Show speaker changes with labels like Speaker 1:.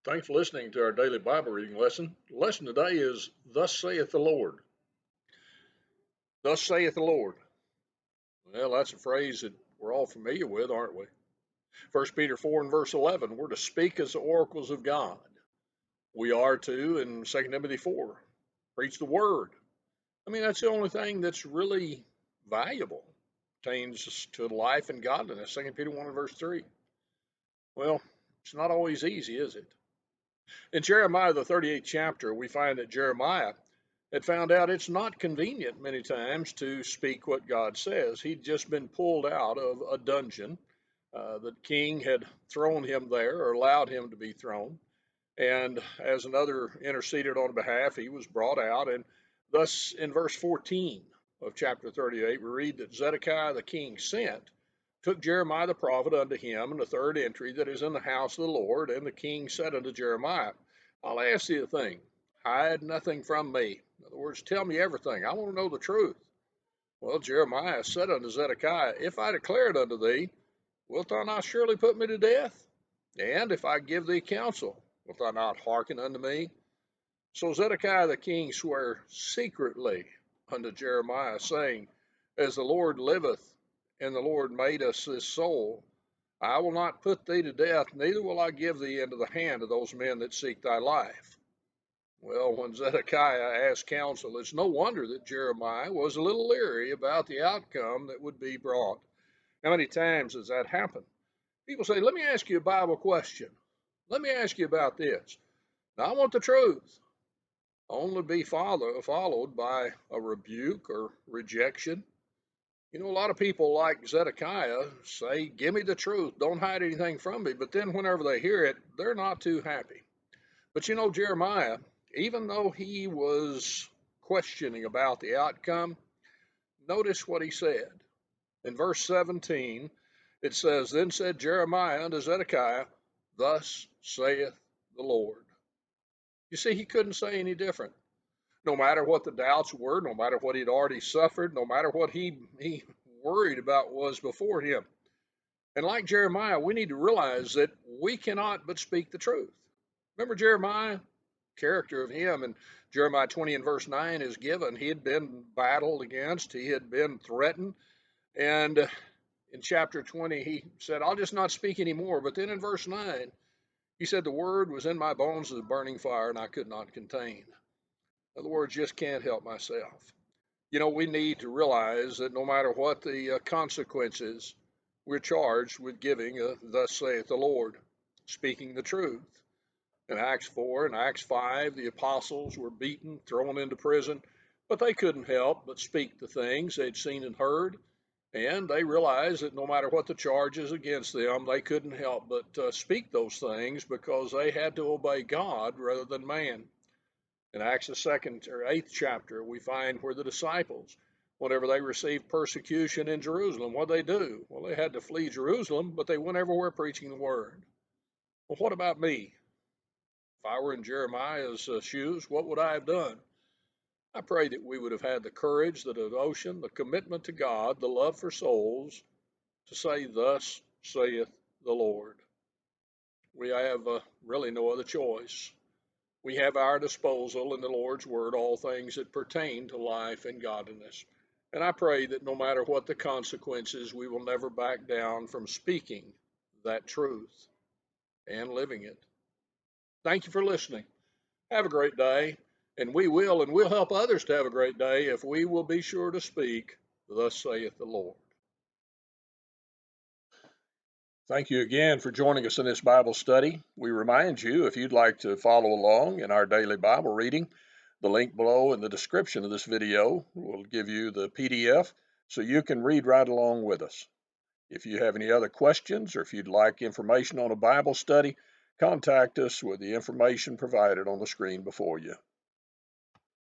Speaker 1: Thanks for listening to our daily Bible reading lesson. The lesson today is Thus saith the Lord. Thus saith the Lord. Well, that's a phrase that we're all familiar with, aren't we? 1 Peter 4 and verse 11, we're to speak as the oracles of God. We are to, in 2 Timothy 4, preach the word. I mean, that's the only thing that's really valuable, pertains to life and godliness. 2 Peter 1 and verse 3. Well, it's not always easy, is it? In Jeremiah, the 38th chapter, we find that Jeremiah had found out it's not convenient many times to speak what God says. He'd just been pulled out of a dungeon. The king had thrown him there, or allowed him to be thrown. And as another interceded on behalf, he was brought out. And thus, in verse 14 of chapter 38, we read that Zedekiah the king sent, took Jeremiah the prophet unto him in the third entry that is in the house of the Lord. And the king said unto Jeremiah, I'll ask thee a thing. Hide nothing from me. In other words, tell me everything. I want to know the truth. Well, Jeremiah said unto Zedekiah, If I declare it unto thee, wilt thou not surely put me to death? And if I give thee counsel, wilt thou not hearken unto me? So Zedekiah the king sware secretly unto Jeremiah, saying, As the Lord liveth, and the Lord made us his soul, I will not put thee to death, neither will I give thee into the hand of those men that seek thy life. Well, when Zedekiah asked counsel, it's no wonder that Jeremiah was a little leery about the outcome that would be brought. How many times has that happened? People say, let me ask you a Bible question. Let me ask you about this. Now, I want the truth. Only be followed by a rebuke or rejection. You know, a lot of people like Zedekiah say, give me the truth. Don't hide anything from me. But then whenever they hear it, they're not too happy. But you know, Jeremiah, even though he was questioning about the outcome, notice what he said. In verse 17, it says, Then said Jeremiah unto Zedekiah, Thus saith the Lord. You see, he couldn't say any different. No matter what the doubts were, no matter what he'd already suffered, no matter what he worried about was before him. And like Jeremiah, we need to realize that we cannot but speak the truth. Remember Jeremiah? Character of him in Jeremiah 20 and verse 9 is given. He had been battled against, he had been threatened, and in chapter 20 he said, I'll just not speak anymore. But then in verse 9 he said, the word was in my bones as a burning fire, and I could not contain. In other words, just can't help myself. You know, we need to realize that no matter what the consequences, we're charged with giving thus saith the Lord, speaking the truth. In Acts 4 and Acts 5, the apostles were beaten, thrown into prison, but they couldn't help but speak the things they'd seen and heard, and they realized that no matter what the charges against them, they couldn't help but speak those things because they had to obey God rather than man. In Acts the 2nd or 8th chapter, we find where the disciples, whenever they received persecution in Jerusalem, what they do? Well, they had to flee Jerusalem, but they went everywhere preaching the word. Well, what about me? If I were in Jeremiah's shoes, what would I have done? I pray that we would have had the courage, the devotion, the commitment to God, the love for souls, to say, Thus saith the Lord. We have really no other choice. We have our disposal in the Lord's word all things that pertain to life and godliness. And I pray that no matter what the consequences, we will never back down from speaking that truth and living it. Thank you for listening. Have a great day, and we'll help others to have a great day if we will be sure to speak, Thus saith the Lord. Thank you again for joining us in this Bible study. We remind you, if you'd like to follow along in our daily Bible reading, the link below in the description of this video will give you the PDF so you can read right along with us. If you have any other questions or if you'd like information on a Bible study, contact us with the information provided on the screen before you.